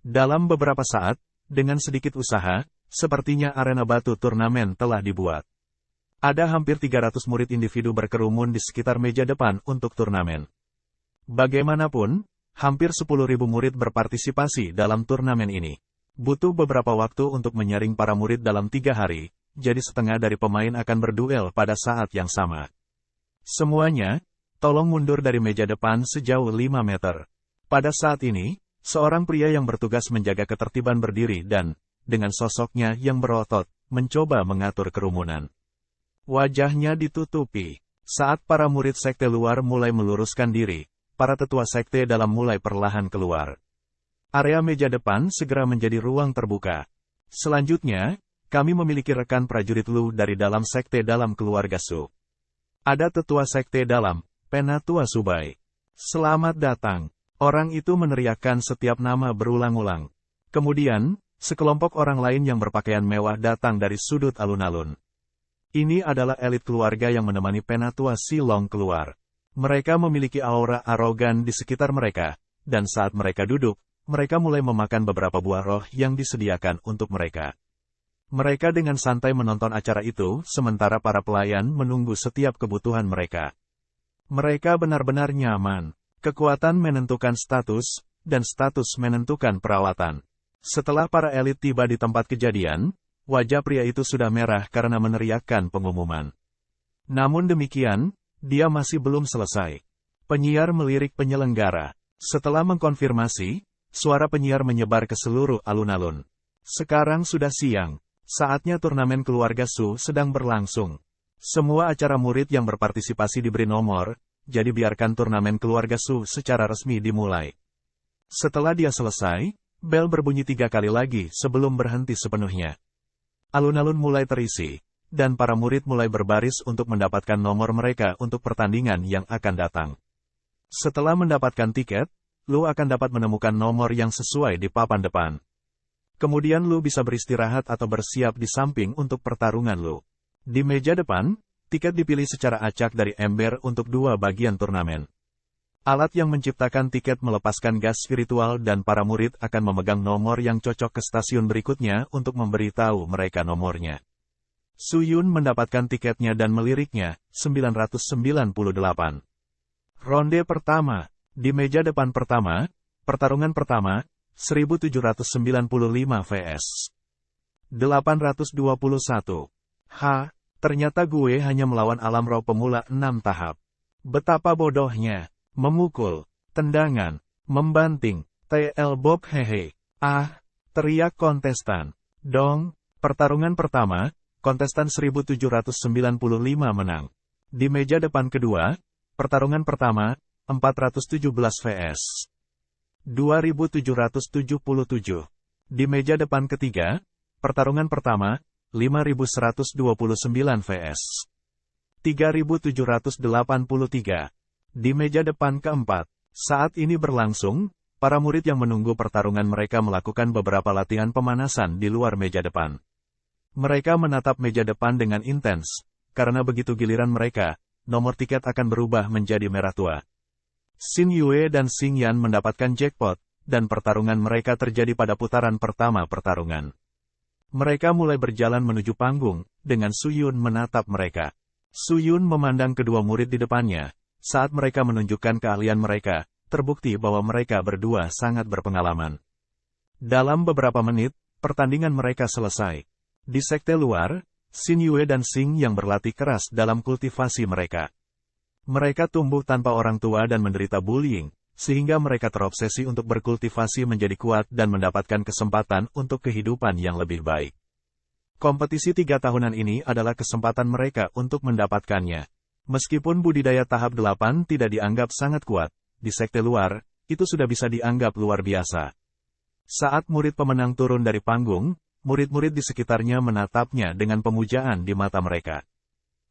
Dalam beberapa saat, dengan sedikit usaha, sepertinya arena batu turnamen telah dibuat. Ada hampir 300 murid individu berkerumun di sekitar meja depan untuk turnamen. Bagaimanapun, hampir 10.000 murid berpartisipasi dalam turnamen ini. Butuh beberapa waktu untuk menyaring para murid dalam 3 hari, jadi setengah dari pemain akan berduel pada saat yang sama. Semuanya, tolong mundur dari meja depan sejauh 5 meter. Pada saat ini, seorang pria yang bertugas menjaga ketertiban berdiri dan, dengan sosoknya yang berotot, mencoba mengatur kerumunan. Wajahnya ditutupi. Saat para murid sekte luar mulai meluruskan diri, para tetua sekte dalam mulai perlahan keluar. Area meja depan segera menjadi ruang terbuka. Selanjutnya, kami memiliki rekan prajurit Lu dari dalam sekte dalam keluarga Su. Ada tetua sekte dalam, Penatua Subai. Selamat datang. Orang itu meneriakkan setiap nama berulang-ulang. Kemudian, sekelompok orang lain yang berpakaian mewah datang dari sudut alun-alun. Ini adalah elit keluarga yang menemani Penatua Silong keluar. Mereka memiliki aura arogan di sekitar mereka, dan saat mereka duduk, mereka mulai memakan beberapa buah roh yang disediakan untuk mereka. Mereka dengan santai menonton acara itu, sementara para pelayan menunggu setiap kebutuhan mereka. Mereka benar-benar nyaman. Kekuatan menentukan status, dan status menentukan perawatan. Setelah para elit tiba di tempat kejadian, wajah pria itu sudah merah karena meneriakkan pengumuman. Namun demikian, dia masih belum selesai. Penyiar melirik penyelenggara. Setelah mengkonfirmasi, suara penyiar menyebar ke seluruh alun-alun. Sekarang sudah siang. Saatnya turnamen keluarga Su sedang berlangsung. Semua acara murid yang berpartisipasi diberi nomor, jadi biarkan turnamen keluarga Su secara resmi dimulai. Setelah dia selesai, bel berbunyi 3 kali lagi sebelum berhenti sepenuhnya. Alun-alun mulai terisi, dan para murid mulai berbaris untuk mendapatkan nomor mereka untuk pertandingan yang akan datang. Setelah mendapatkan tiket, Lu akan dapat menemukan nomor yang sesuai di papan depan. Kemudian Lu bisa beristirahat atau bersiap di samping untuk pertarungan Lu. Di meja depan, tiket dipilih secara acak dari ember untuk 2 bagian turnamen. Alat yang menciptakan tiket melepaskan gas spiritual dan para murid akan memegang nomor yang cocok ke stasiun berikutnya untuk memberitahu mereka nomornya. Su Yun mendapatkan tiketnya dan meliriknya, 998. Ronde pertama. Di meja depan pertama, pertarungan pertama, 1795 vs 821. Ternyata gue hanya melawan alam roh pemula 6 tahap. Betapa bodohnya. Memukul, tendangan, membanting, TL Bob hehe. Teriak kontestan. Dong, pertarungan pertama, kontestan 1795 menang. Di meja depan kedua, pertarungan pertama, 417 vs 2777. Di meja depan ketiga, pertarungan pertama, 5129 vs 3783. Di meja depan keempat, saat ini berlangsung, para murid yang menunggu pertarungan mereka melakukan beberapa latihan pemanasan di luar meja depan. Mereka menatap meja depan dengan intens, karena begitu giliran mereka, nomor tiket akan berubah menjadi merah tua. Xin Yue dan Xing Yan mendapatkan jackpot, dan pertarungan mereka terjadi pada putaran pertama pertarungan. Mereka mulai berjalan menuju panggung, dengan Su Yun menatap mereka. Su Yun memandang kedua murid di depannya. Saat mereka menunjukkan keahlian mereka, terbukti bahwa mereka berdua sangat berpengalaman. Dalam beberapa menit, pertandingan mereka selesai. Di sekte luar, Xin Yue dan Xing yang berlatih keras dalam kultivasi mereka. Mereka tumbuh tanpa orang tua dan menderita bullying, sehingga mereka terobsesi untuk berkultivasi menjadi kuat dan mendapatkan kesempatan untuk kehidupan yang lebih baik. Kompetisi 3 tahunan ini adalah kesempatan mereka untuk mendapatkannya. Meskipun budidaya tahap 8 tidak dianggap sangat kuat, di sekte luar, itu sudah bisa dianggap luar biasa. Saat murid pemenang turun dari panggung, murid-murid di sekitarnya menatapnya dengan pemujaan di mata mereka.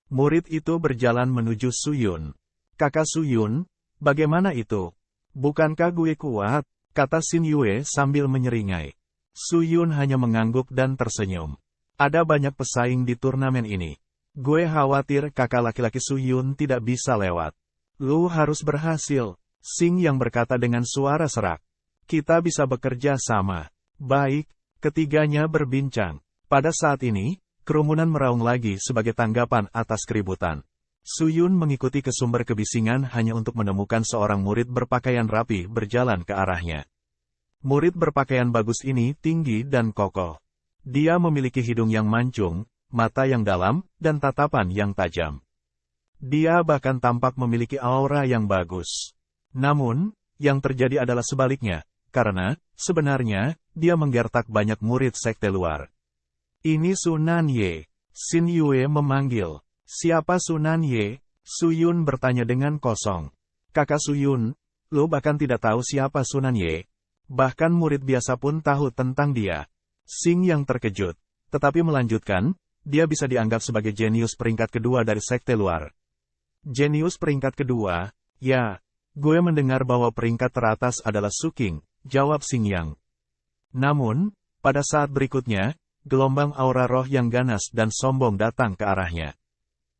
Murid itu berjalan menuju Suyun. Kakak Suyun, bagaimana itu? Bukankah gue kuat? Kata Xin Yue sambil menyeringai. Suyun hanya mengangguk dan tersenyum. Ada banyak pesaing di turnamen ini. Gue khawatir kakak laki-laki Suyun tidak bisa lewat. Lu harus berhasil. Xing yang berkata dengan suara serak. Kita bisa bekerja sama. Baik, ketiganya berbincang. Pada saat ini, kerumunan meraung lagi sebagai tanggapan atas keributan. Suyun mengikuti ke sumber kebisingan hanya untuk menemukan seorang murid berpakaian rapi berjalan ke arahnya. Murid berpakaian bagus ini tinggi dan kokoh. Dia memiliki hidung yang mancung, mata yang dalam, dan tatapan yang tajam. Dia bahkan tampak memiliki aura yang bagus. Namun, yang terjadi adalah sebaliknya, karena, sebenarnya, dia menggertak banyak murid sekte luar. Ini Sunan Ye. Xin Yue memanggil. Siapa Sunan Ye? Suyun bertanya dengan kosong. Kakak Suyun, lo bahkan tidak tahu siapa Sunan Ye. Bahkan murid biasa pun tahu tentang dia. Xing yang terkejut, tetapi melanjutkan, dia bisa dianggap sebagai jenius peringkat kedua dari sekte luar. Jenius peringkat kedua? Ya, gue mendengar bahwa peringkat teratas adalah Suking, jawab Xing Yang. Namun, pada saat berikutnya, gelombang aura roh yang ganas dan sombong datang ke arahnya.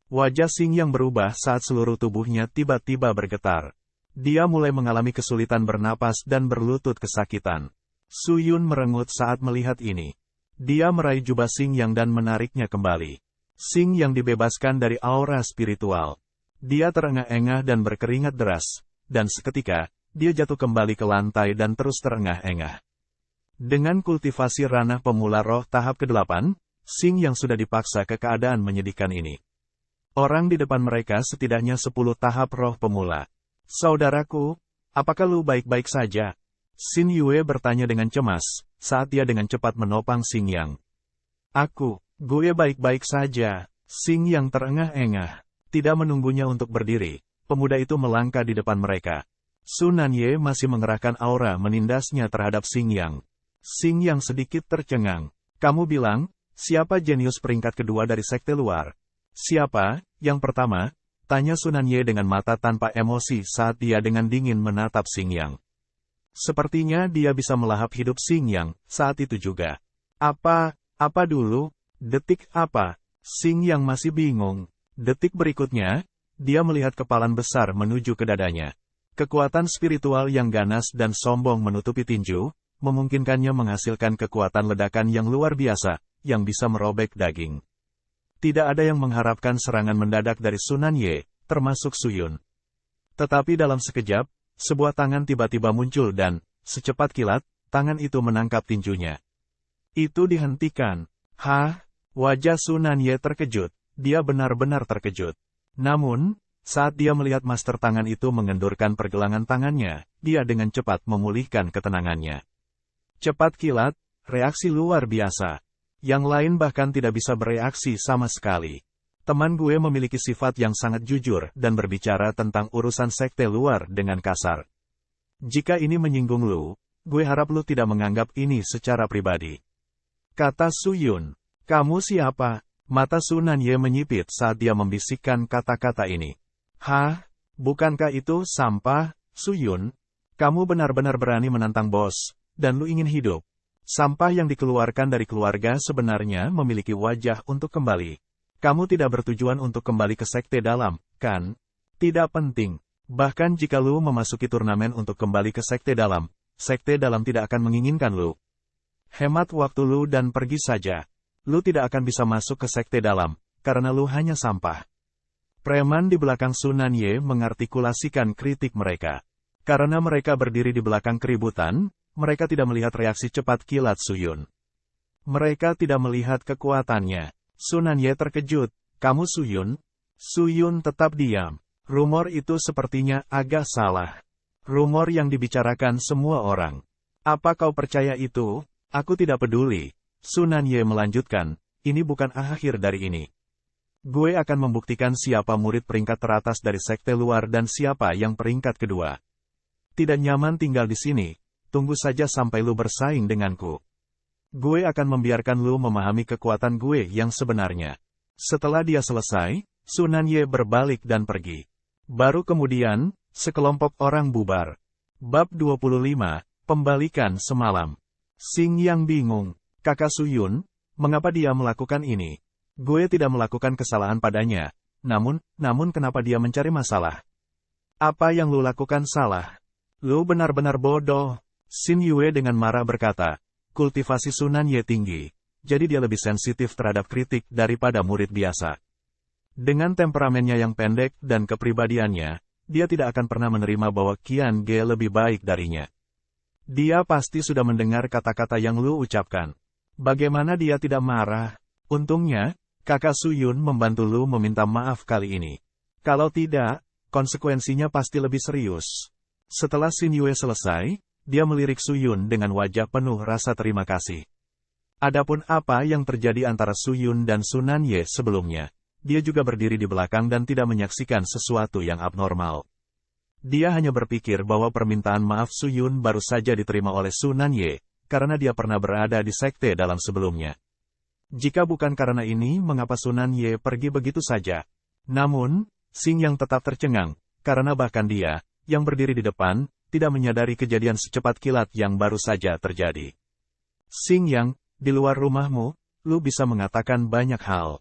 Wajah Xing Yang berubah saat seluruh tubuhnya tiba-tiba bergetar. Dia mulai mengalami kesulitan bernapas dan berlutut kesakitan. Suyun merengut saat melihat ini. Dia meraih jubah Xing Yang dan menariknya kembali. Xing Yang dibebaskan dari aura spiritual. Dia terengah-engah dan berkeringat deras, dan seketika, dia jatuh kembali ke lantai dan terus terengah-engah. Dengan kultivasi ranah pemula roh tahap ke-8, Xing Yang sudah dipaksa ke keadaan menyedihkan ini. Orang di depan mereka setidaknya 10 tahap roh pemula. Saudaraku, apakah lu baik-baik saja? Xin Yue bertanya dengan cemas, saat dia dengan cepat menopang Xing Yang. Gue baik-baik saja. Xing Yang terengah-engah. Tidak menunggunya untuk berdiri, pemuda itu melangkah di depan mereka. Sunan Ye masih mengerahkan aura menindasnya terhadap Xing Yang. Xing Yang sedikit tercengang. Kamu bilang, siapa jenius peringkat kedua dari sekte luar? Siapa, yang pertama? Tanya Sunan Ye dengan mata tanpa emosi saat dia dengan dingin menatap Xing Yang. Sepertinya dia bisa melahap hidup Xing Yang saat itu juga. Apa dulu? Detik apa? Xing Yang masih bingung. Detik berikutnya, dia melihat kepalan besar menuju ke dadanya. Kekuatan spiritual yang ganas dan sombong menutupi tinju, memungkinkannya menghasilkan kekuatan ledakan yang luar biasa, yang bisa merobek daging. Tidak ada yang mengharapkan serangan mendadak dari Sunan Ye, termasuk Suyun. Tetapi dalam sekejap, sebuah tangan tiba-tiba muncul dan, secepat kilat, tangan itu menangkap tinjunya. Itu dihentikan. Hah? Wajah Sunan Ye terkejut. Dia benar-benar terkejut. Namun, saat dia melihat master tangan itu mengendurkan pergelangan tangannya, dia dengan cepat memulihkan ketenangannya. Cepat kilat, reaksi luar biasa. Yang lain bahkan tidak bisa bereaksi sama sekali. Teman gue memiliki sifat yang sangat jujur dan berbicara tentang urusan sekte luar dengan kasar. Jika ini menyinggung lu, gue harap lu tidak menganggap ini secara pribadi. Kata Suyun. Kamu siapa? Mata Sunan Ye menyipit saat dia membisikkan kata-kata ini. Hah? Bukankah itu sampah, Suyun? Kamu benar-benar berani menantang bos, dan lu ingin hidup. Sampah yang dikeluarkan dari keluarga sebenarnya memiliki wajah untuk kembali. Kamu tidak bertujuan untuk kembali ke sekte dalam, kan? Tidak penting. Bahkan jika lu memasuki turnamen untuk kembali ke sekte dalam tidak akan menginginkan lu. Hemat waktu lu dan pergi saja. Lu tidak akan bisa masuk ke sekte dalam, karena lu hanya sampah. Preman di belakang Sunan Ye mengartikulasikan kritik mereka. Karena mereka berdiri di belakang keributan, mereka tidak melihat reaksi cepat kilat Suyun. Mereka tidak melihat kekuatannya. Sunan Ye terkejut. Kamu Suyun? Suyun tetap diam. Rumor itu sepertinya agak salah. Rumor yang dibicarakan semua orang. Apa kau percaya itu? Aku tidak peduli. Sunan Ye melanjutkan. ini bukan akhir dari ini. Gue akan membuktikan siapa murid peringkat teratas dari sekte luar dan siapa yang peringkat kedua. Tidak nyaman tinggal di sini, tunggu saja sampai lu bersaing denganku. Gue akan membiarkan lu memahami kekuatan gue yang sebenarnya. Setelah dia selesai, Sunan Ye berbalik dan pergi. Baru kemudian, sekelompok orang bubar. Bab 25, Pembalikan Semalam. Xing Yang bingung. Kakak Suyun, mengapa dia melakukan ini? Gue tidak melakukan kesalahan padanya. Namun kenapa dia mencari masalah? Apa yang lu lakukan salah? Lu benar-benar bodoh. Xin Yue dengan marah berkata, kultivasi Sunan Ye tinggi. Jadi dia lebih sensitif terhadap kritik daripada murid biasa. Dengan temperamennya yang pendek dan kepribadiannya, dia tidak akan pernah menerima bahwa Qian Ge lebih baik darinya. Dia pasti sudah mendengar kata-kata yang lu ucapkan. Bagaimana dia tidak marah? Untungnya, kakak Suyun membantu lu meminta maaf kali ini. Kalau tidak, konsekuensinya pasti lebih serius. Setelah Xin Yue selesai, dia melirik Suyun dengan wajah penuh rasa terima kasih. Adapun apa yang terjadi antara Suyun dan Sunan Ye sebelumnya, dia juga berdiri di belakang dan tidak menyaksikan sesuatu yang abnormal. Dia hanya berpikir bahwa permintaan maaf Suyun baru saja diterima oleh Sunan Ye, karena dia pernah berada di sekte dalam sebelumnya. Jika bukan karena ini, mengapa Sunan Ye pergi begitu saja? Namun, Xing Yang tetap tercengang, karena bahkan dia, yang berdiri di depan, tidak menyadari kejadian secepat kilat yang baru saja terjadi. Xing Yang, di luar rumahmu, lu bisa mengatakan banyak hal.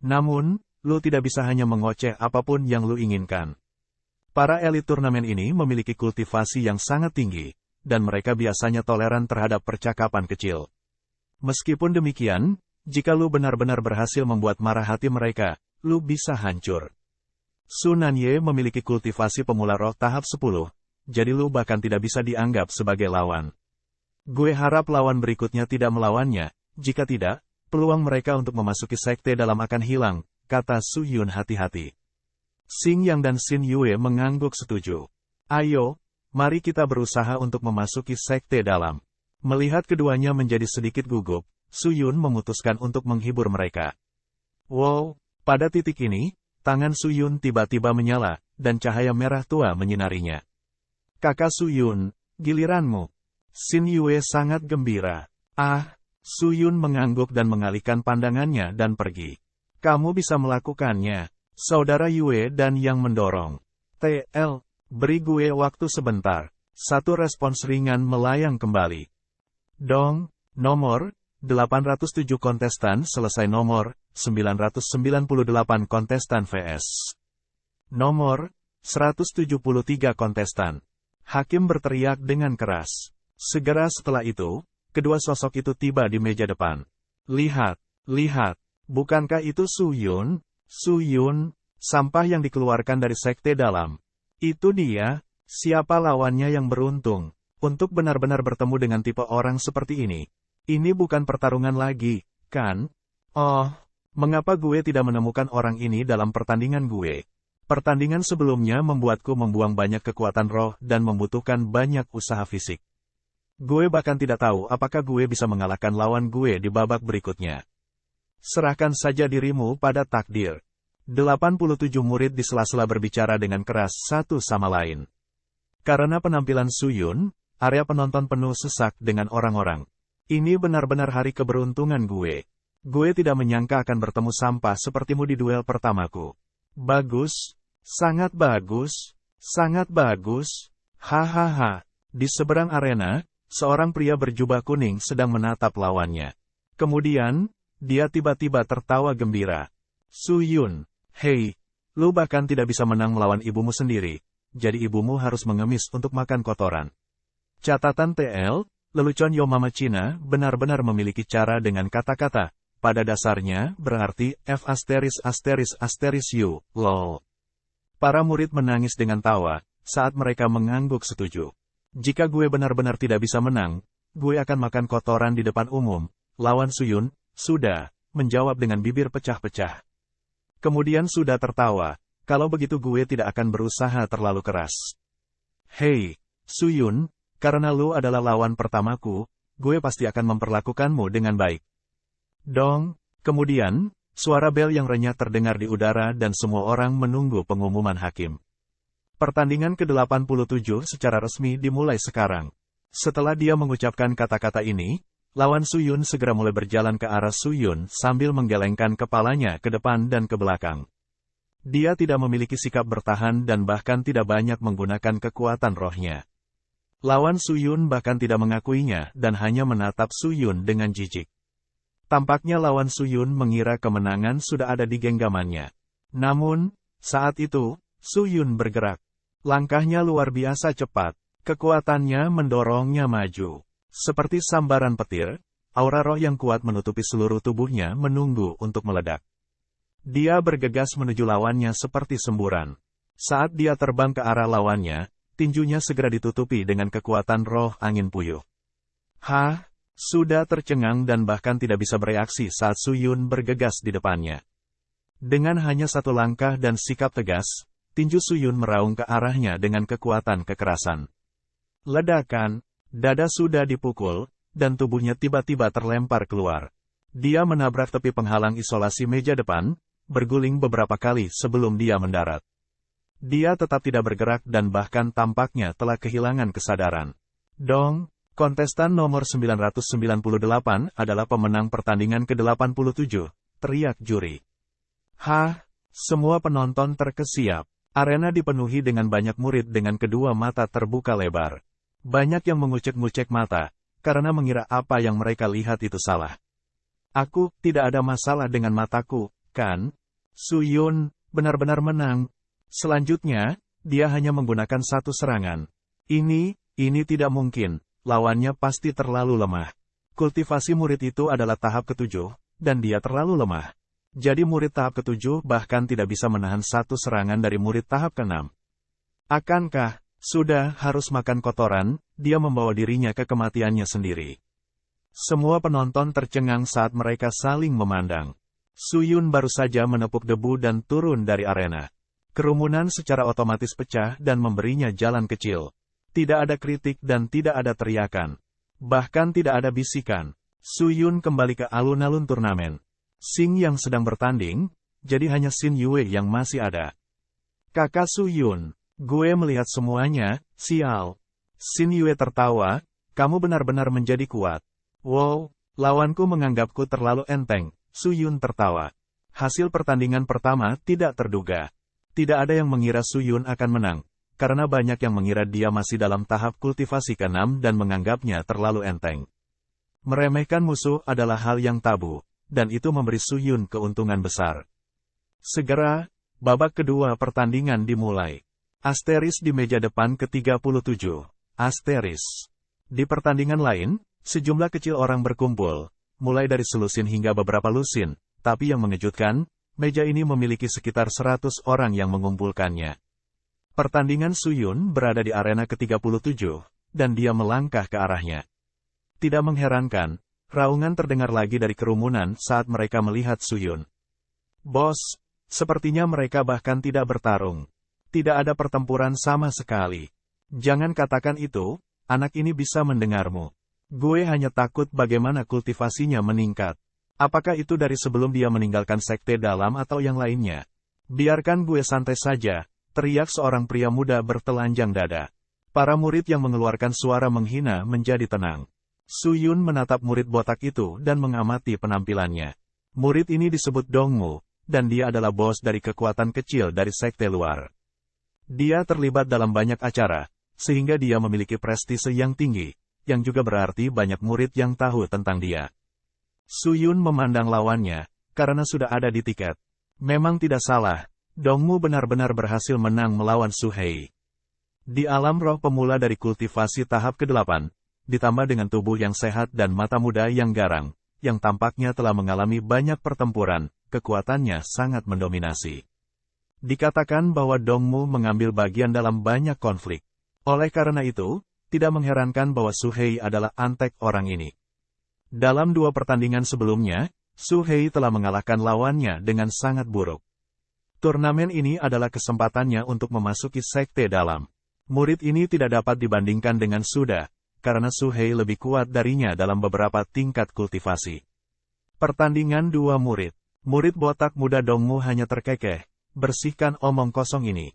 Namun, lu tidak bisa hanya mengoceh apapun yang lu inginkan. Para elit turnamen ini memiliki kultivasi yang sangat tinggi, dan mereka biasanya toleran terhadap percakapan kecil. Meskipun demikian, jika lu benar-benar berhasil membuat marah hati mereka, lu bisa hancur. Sunan Ye memiliki kultivasi pemula roh tahap 10, jadi lu bahkan tidak bisa dianggap sebagai lawan. Gue harap lawan berikutnya tidak melawannya, jika tidak, peluang mereka untuk memasuki sekte dalam akan hilang, kata Suyun hati-hati. Xing Yang dan Xin Yue mengangguk setuju. Ayo, mari kita berusaha untuk memasuki sekte dalam. Melihat keduanya menjadi sedikit gugup, Suyun memutuskan untuk menghibur mereka. Wow, pada titik ini, tangan Suyun tiba-tiba menyala, dan cahaya merah tua menyinarinya. Kakak Suyun, giliranmu. Xin Yue sangat gembira. Suyun mengangguk dan mengalihkan pandangannya dan pergi. Kamu bisa melakukannya. Saudara Yue dan Yang mendorong. TL, beri gue waktu sebentar. Satu respons ringan melayang kembali. Dong, nomor 807 kontestan selesai. Nomor 998 kontestan vs. Nomor 173 kontestan. Hakim berteriak dengan keras. Segera setelah itu, kedua sosok itu tiba di meja depan. Lihat, bukankah itu Suyun? Suyun, sampah yang dikeluarkan dari sekte dalam. Itu dia, siapa lawannya yang beruntung, untuk benar-benar bertemu dengan tipe orang seperti ini. Ini bukan pertarungan lagi, kan? Oh, mengapa gue tidak menemukan orang ini dalam pertandingan gue? Pertandingan sebelumnya membuatku membuang banyak kekuatan roh dan membutuhkan banyak usaha fisik. Gue bahkan tidak tahu apakah gue bisa mengalahkan lawan gue di babak berikutnya. Serahkan saja dirimu pada takdir. 87 murid di sela-sela berbicara dengan keras satu sama lain. Karena penampilan Suyun, area penonton penuh sesak dengan orang-orang. Ini benar-benar hari keberuntungan gue. Gue tidak menyangka akan bertemu sampah sepertimu di duel pertamaku. Bagus, sangat bagus, sangat bagus. Hahaha. Di seberang arena, seorang pria berjubah kuning sedang menatap lawannya. Kemudian, dia tiba-tiba tertawa gembira. Suyun, hei, lu bahkan tidak bisa menang melawan ibumu sendiri, jadi ibumu harus mengemis untuk makan kotoran. Catatan TL, lelucon Yo Mama Cina benar-benar memiliki cara dengan kata-kata, pada dasarnya berarti F*** U, lol. Para murid menangis dengan tawa, saat mereka mengangguk setuju. Jika gue benar-benar tidak bisa menang, gue akan makan kotoran di depan umum, lawan Suyun. Sudah, menjawab dengan bibir pecah-pecah. Kemudian sudah tertawa, kalau begitu gue tidak akan berusaha terlalu keras. Hei, Suyun, karena lu adalah lawan pertamaku, gue pasti akan memperlakukanmu dengan baik. Dong, Kemudian, suara bel yang renyah terdengar di udara dan semua orang menunggu pengumuman hakim. Pertandingan ke-87 secara resmi dimulai sekarang. Setelah dia mengucapkan kata-kata ini, lawan Su Yun segera mulai berjalan ke arah Su Yun sambil menggelengkan kepalanya ke depan dan ke belakang. Dia tidak memiliki sikap bertahan dan bahkan tidak banyak menggunakan kekuatan rohnya. Lawan Su Yun bahkan tidak mengakuinya dan hanya menatap Su Yun dengan jijik. Tampaknya lawan Su Yun mengira kemenangan sudah ada di genggamannya. Namun, saat itu, Su Yun bergerak. Langkahnya luar biasa cepat. Kekuatannya mendorongnya maju. Seperti sambaran petir, aura roh yang kuat menutupi seluruh tubuhnya menunggu untuk meledak. Dia bergegas menuju lawannya seperti semburan. Saat dia terbang ke arah lawannya, tinjunya segera ditutupi dengan kekuatan roh angin puyuh. Sudah tercengang dan bahkan tidak bisa bereaksi saat Su Yun bergegas di depannya. Dengan hanya satu langkah dan sikap tegas, tinju Su Yun meraung ke arahnya dengan kekuatan kekerasan. Ledakan, dada sudah dipukul, dan tubuhnya tiba-tiba terlempar keluar. Dia menabrak tepi penghalang isolasi meja depan, berguling beberapa kali sebelum dia mendarat. Dia tetap tidak bergerak dan bahkan tampaknya telah kehilangan kesadaran. Dong, kontestan nomor 998 adalah pemenang pertandingan ke-87, teriak juri. Semua penonton terkesiap. Arena dipenuhi dengan banyak murid dengan kedua mata terbuka lebar. Banyak yang mengucek-ngucek mata, karena mengira apa yang mereka lihat itu salah. Aku tidak ada masalah dengan mataku, kan? Su Yun benar-benar menang. Selanjutnya, dia hanya menggunakan satu serangan. Ini tidak mungkin. Lawannya pasti terlalu lemah. Kultivasi murid itu adalah tahap ke-7, dan dia terlalu lemah. Jadi murid tahap ke-7 bahkan tidak bisa menahan satu serangan dari murid tahap ke-6. Akankah sudah harus makan kotoran? Dia membawa dirinya ke kematiannya sendiri. Semua penonton tercengang saat mereka saling memandang. Su Yun baru saja menepuk debu dan turun dari arena. Kerumunan secara otomatis pecah dan memberinya jalan kecil. Tidak ada kritik dan tidak ada teriakan. Bahkan tidak ada bisikan. Su Yun kembali ke alun-alun turnamen. Xing yang sedang bertanding, jadi hanya Xin Yue yang masih ada. Kakak Su Yun, gue melihat semuanya, sial. Xin Yue tertawa, kamu benar-benar menjadi kuat. Wow, lawanku menganggapku terlalu enteng. Su Yun tertawa. Hasil pertandingan pertama tidak terduga. Tidak ada yang mengira Su Yun akan menang, karena banyak yang mengira dia masih dalam tahap kultivasi ke-6 dan menganggapnya terlalu enteng. Meremehkan musuh adalah hal yang tabu, dan itu memberi Su Yun keuntungan besar. Segera, babak kedua pertandingan dimulai. Asteris di meja depan ke-37. Asteris. Di pertandingan lain, sejumlah kecil orang berkumpul, mulai dari selusin hingga beberapa lusin, tapi yang mengejutkan, meja ini memiliki sekitar 100 orang yang mengumpulkannya. Pertandingan Su Yun berada di arena ke-37, dan dia melangkah ke arahnya. Tidak mengherankan, raungan terdengar lagi dari kerumunan saat mereka melihat Su Yun. Bos, sepertinya mereka bahkan tidak bertarung. Tidak ada pertempuran sama sekali. Jangan katakan itu, anak ini bisa mendengarmu. Gue hanya takut bagaimana kultivasinya meningkat. Apakah itu dari sebelum dia meninggalkan sekte dalam atau yang lainnya? Biarkan gue santai saja, teriak seorang pria muda bertelanjang dada. Para murid yang mengeluarkan suara menghina menjadi tenang. Su Yun menatap murid botak itu dan mengamati penampilannya. Murid ini disebut Dongmu, dan dia adalah bos dari kekuatan kecil dari sekte luar. Dia terlibat dalam banyak acara, sehingga dia memiliki prestise yang tinggi, yang juga berarti banyak murid yang tahu tentang dia. Su Yun memandang lawannya, karena sudah ada di tiket. Memang tidak salah, Dongmu benar-benar berhasil menang melawan Su Hei. Di alam roh pemula dari kultivasi tahap ke-8, ditambah dengan tubuh yang sehat dan mata muda yang garang, yang tampaknya telah mengalami banyak pertempuran, kekuatannya sangat mendominasi. Dikatakan bahwa Dongmu mengambil bagian dalam banyak konflik. Oleh karena itu, tidak mengherankan bahwa Su Hei adalah antek orang ini. Dalam 2 pertandingan sebelumnya, Su Hei telah mengalahkan lawannya dengan sangat buruk. Turnamen ini adalah kesempatannya untuk memasuki sekte dalam. Murid ini tidak dapat dibandingkan dengan Suda, karena Su Hei lebih kuat darinya dalam beberapa tingkat kultivasi. Pertandingan dua murid. Murid botak muda Dongmu hanya terkekeh. Bersihkan omong kosong ini.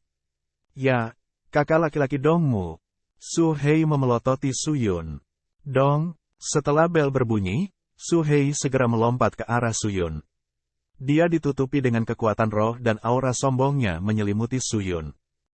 Ya, kakak laki-laki Dongmu. Su Hei memelototi Su Yun. Dong, setelah bel berbunyi, Su Hei segera melompat ke arah Su Yun. Dia ditutupi dengan kekuatan roh dan aura sombongnya menyelimuti Su Yun.